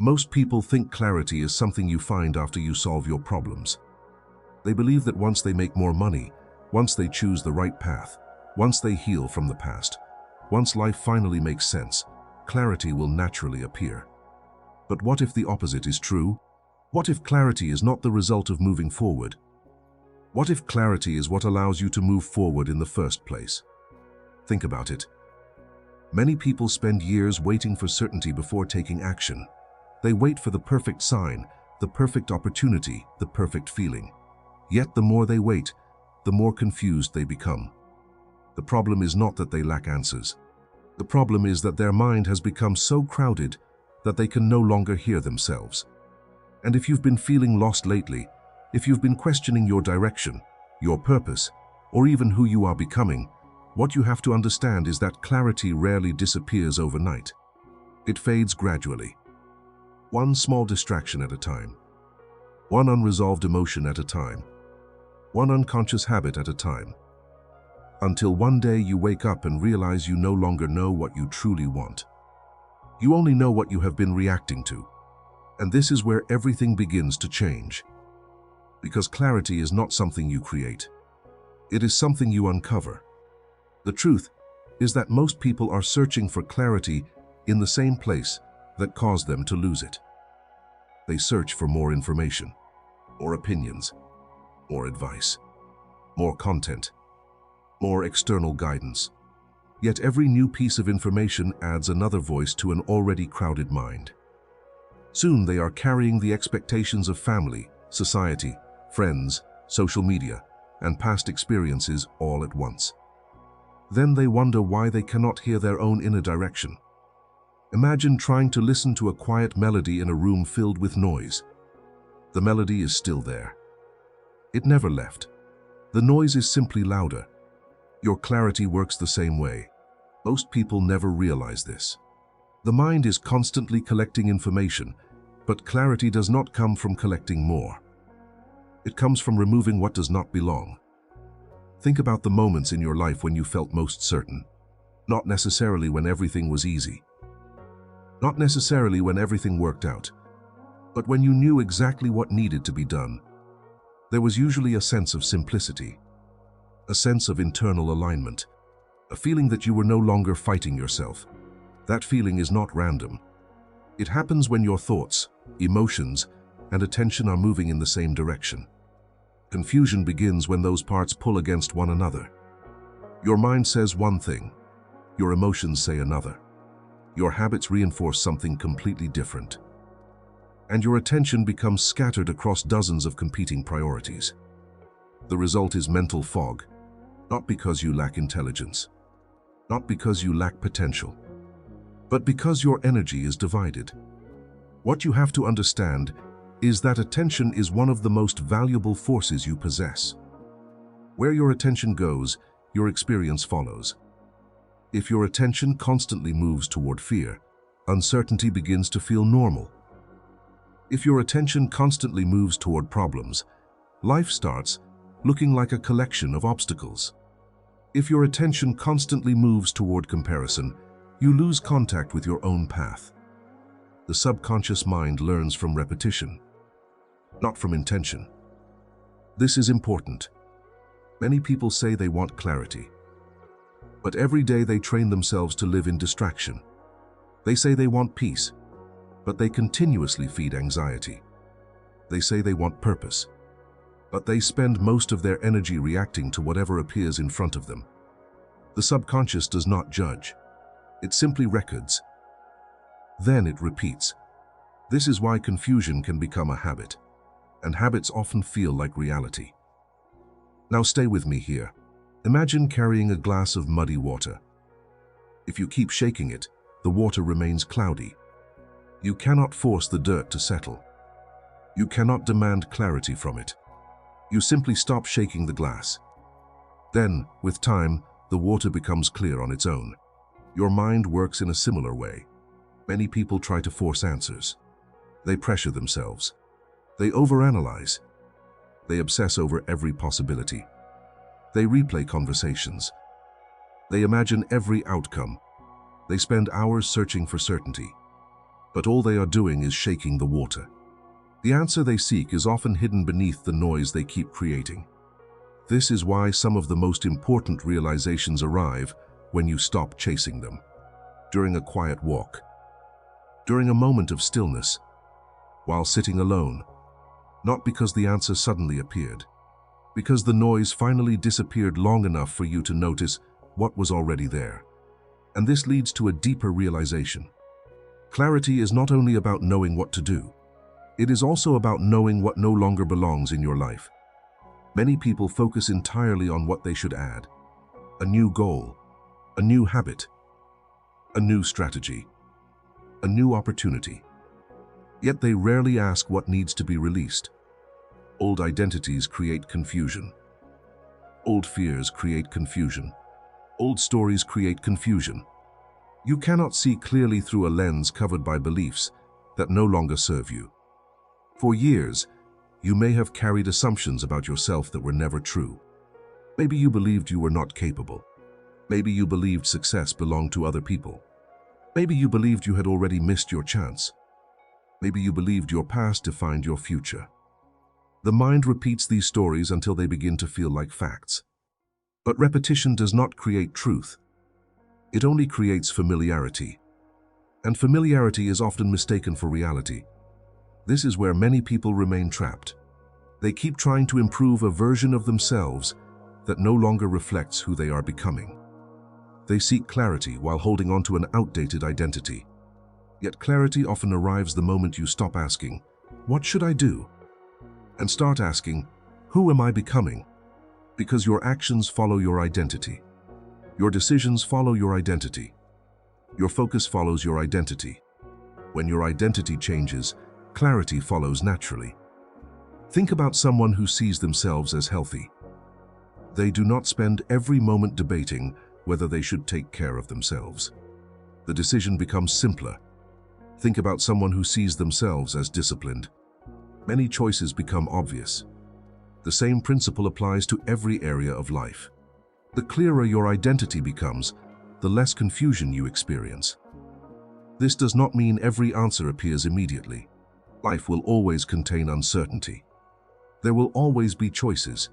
Most people think clarity is something you find after you solve your problems. They believe that once they make more money, once they choose the right path, once they heal from the past, once life finally makes sense, clarity will naturally appear. But what if the opposite is true? What if clarity is not the result of moving forward? What if clarity is what allows you to move forward in the first place? Think about it. Many people spend years waiting for certainty before taking action. They wait for the perfect sign, the perfect opportunity, the perfect feeling. Yet the more they wait, the more confused they become. The problem is not that they lack answers. The problem is that their mind has become so crowded that they can no longer hear themselves. And if you've been feeling lost lately, if you've been questioning your direction, your purpose, or even who you are becoming, what you have to understand is that clarity rarely disappears overnight. It fades gradually. One small distraction at a time. One unresolved emotion at a time. One unconscious habit at a time. Until one day you wake up and realize you no longer know what you truly want. You only know what you have been reacting to. And this is where everything begins to change. Because clarity is not something you create. It is something you uncover. The truth is that most people are searching for clarity in the same place that caused them to lose it. They search for more information, more opinions, more advice, more content, more external guidance. Yet every new piece of information adds another voice to an already crowded mind. Soon they are carrying the expectations of family, society, friends, social media, and past experiences all at once. Then they wonder why they cannot hear their own inner direction. Imagine trying to listen to a quiet melody in a room filled with noise. The melody is still there. It never left. The noise is simply louder. Your clarity works the same way. Most people never realize this. The mind is constantly collecting information, but clarity does not come from collecting more. It comes from removing what does not belong. Think about the moments in your life when you felt most certain. Not necessarily when everything was easy. Not necessarily when everything worked out. But when you knew exactly what needed to be done. There was usually a sense of simplicity. A sense of internal alignment. A feeling that you were no longer fighting yourself. That feeling is not random. It happens when your thoughts, emotions, and attention are moving in the same direction. Confusion begins when those parts pull against one another. Your mind says one thing, your emotions say another. Your habits reinforce something completely different. And your attention becomes scattered across dozens of competing priorities. The result is mental fog, not because you lack intelligence, not because you lack potential, but because your energy is divided. What you have to understand is that attention is one of the most valuable forces you possess. Where your attention goes, your experience follows. If your attention constantly moves toward fear, uncertainty begins to feel normal. If your attention constantly moves toward problems, life starts looking like a collection of obstacles. If your attention constantly moves toward comparison, you lose contact with your own path. The subconscious mind learns from repetition, not from intention. This is important. Many people say they want clarity, but every day they train themselves to live in distraction. They say they want peace, but they continuously feed anxiety. They say they want purpose, but they spend most of their energy reacting to whatever appears in front of them. The subconscious does not judge. It simply records. Then it repeats. This is why confusion can become a habit, and habits often feel like reality. Now stay with me here. Imagine carrying a glass of muddy water. If you keep shaking it, the water remains cloudy. You cannot force the dirt to settle. You cannot demand clarity from it. You simply stop shaking the glass. Then, with time, the water becomes clear on its own. Your mind works in a similar way. Many people try to force answers. They pressure themselves. They overanalyze. They obsess over every possibility. They replay conversations. They imagine every outcome. They spend hours searching for certainty. but all they are doing is shaking the water. The answer they seek is often hidden beneath the noise they keep creating. This is why some of the most important realizations arrive when you stop chasing them. During a quiet walk, during a moment of stillness, while sitting alone, not because the answer suddenly appeared, because the noise finally disappeared long enough for you to notice what was already there. And this leads to a deeper realization. Clarity is not only about knowing what to do, it is also about knowing what no longer belongs in your life. Many people focus entirely on what they should add: a new goal, a new habit, a new strategy, a new opportunity. Yet they rarely ask what needs to be released. Old identities create confusion. Old fears create confusion. Old stories create confusion. You cannot see clearly through a lens covered by beliefs that no longer serve you. For years, you may have carried assumptions about yourself that were never true. Maybe you believed you were not capable. Maybe you believed success belonged to other people. Maybe you believed you had already missed your chance. Maybe you believed your past defined your future. The mind repeats these stories until they begin to feel like facts. But repetition does not create truth. It only creates familiarity. And familiarity is often mistaken for reality. This is where many people remain trapped. They keep trying to improve a version of themselves that no longer reflects who they are becoming. They seek clarity while holding on to an outdated identity. Yet clarity often arrives the moment you stop asking, "What should I do?" and start asking, "Who am I becoming?" Because your actions follow your identity. Your decisions follow your identity. Your focus follows your identity. When your identity changes, clarity follows naturally. Think about someone who sees themselves as healthy. They do not spend every moment debating whether they should take care of themselves. The decision becomes simpler. Think about someone who sees themselves as disciplined. Many choices become obvious. The same principle applies to every area of life. The clearer your identity becomes, the less confusion you experience. This does not mean every answer appears immediately. Life will always contain uncertainty. There will always be choices.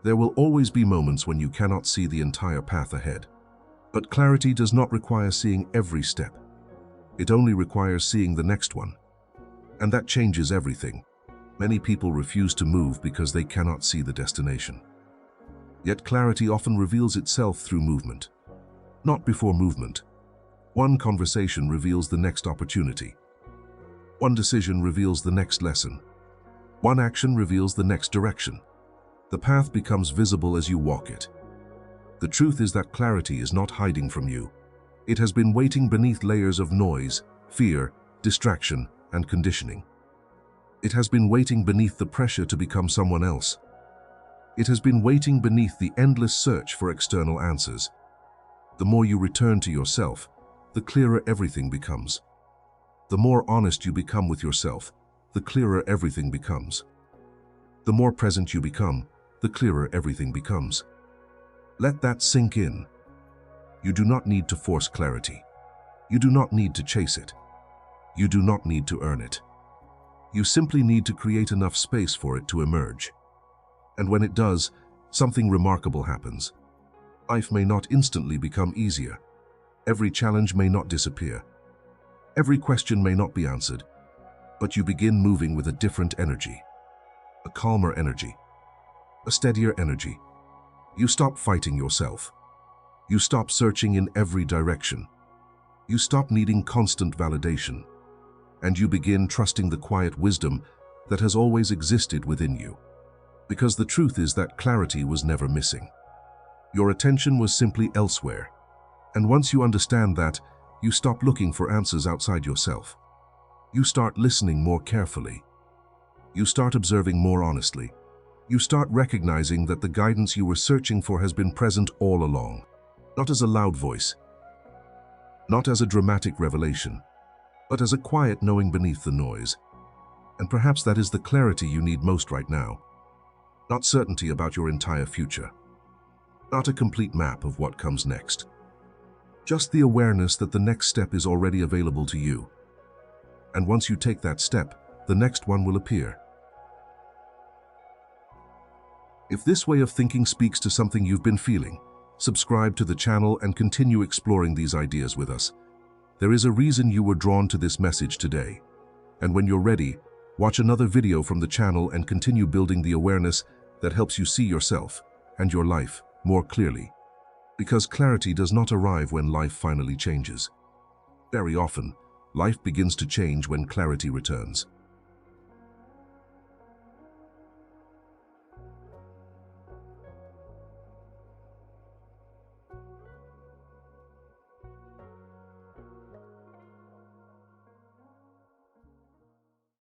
There will always be moments when you cannot see the entire path ahead. But clarity does not require seeing every step. It only requires seeing the next one. And that changes everything. Many people refuse to move because they cannot see the destination. Yet clarity often reveals itself through movement. Not before movement. One conversation reveals the next opportunity. One decision reveals the next lesson. One action reveals the next direction. The path becomes visible as you walk it. The truth is that clarity is not hiding from you. It has been waiting beneath layers of noise, fear, distraction, and conditioning. It has been waiting beneath the pressure to become someone else. It has been waiting beneath the endless search for external answers. The more you return to yourself, the clearer everything becomes. The more honest you become with yourself, the clearer everything becomes. The more present you become, the clearer everything becomes. Let that sink in. You do not need to force clarity. You do not need to chase it. You do not need to earn it. You simply need to create enough space for it to emerge. And when it does, something remarkable happens. Life may not instantly become easier. Every challenge may not disappear. Every question may not be answered. But you begin moving with a different energy. A calmer energy. A steadier energy. You stop fighting yourself. You stop searching in every direction. You stop needing constant validation. And you begin trusting the quiet wisdom that has always existed within you. Because the truth is that clarity was never missing. Your attention was simply elsewhere. And once you understand that, you stop looking for answers outside yourself. You start listening more carefully. You start observing more honestly. You start recognizing that the guidance you were searching for has been present all along. Not as a loud voice, not as a dramatic revelation, but as a quiet knowing beneath the noise. And perhaps that is the clarity you need most right now. Not certainty about your entire future. Not a complete map of what comes next. Just the awareness that the next step is already available to you. And once you take that step, the next one will appear. If this way of thinking speaks to something you've been feeling, subscribe to the channel and continue exploring these ideas with us. There is a reason you were drawn to this message today. And when you're ready, watch another video from the channel and continue building the awareness that helps you see yourself and your life more clearly. Because clarity does not arrive when life finally changes. Very often, life begins to change when clarity returns.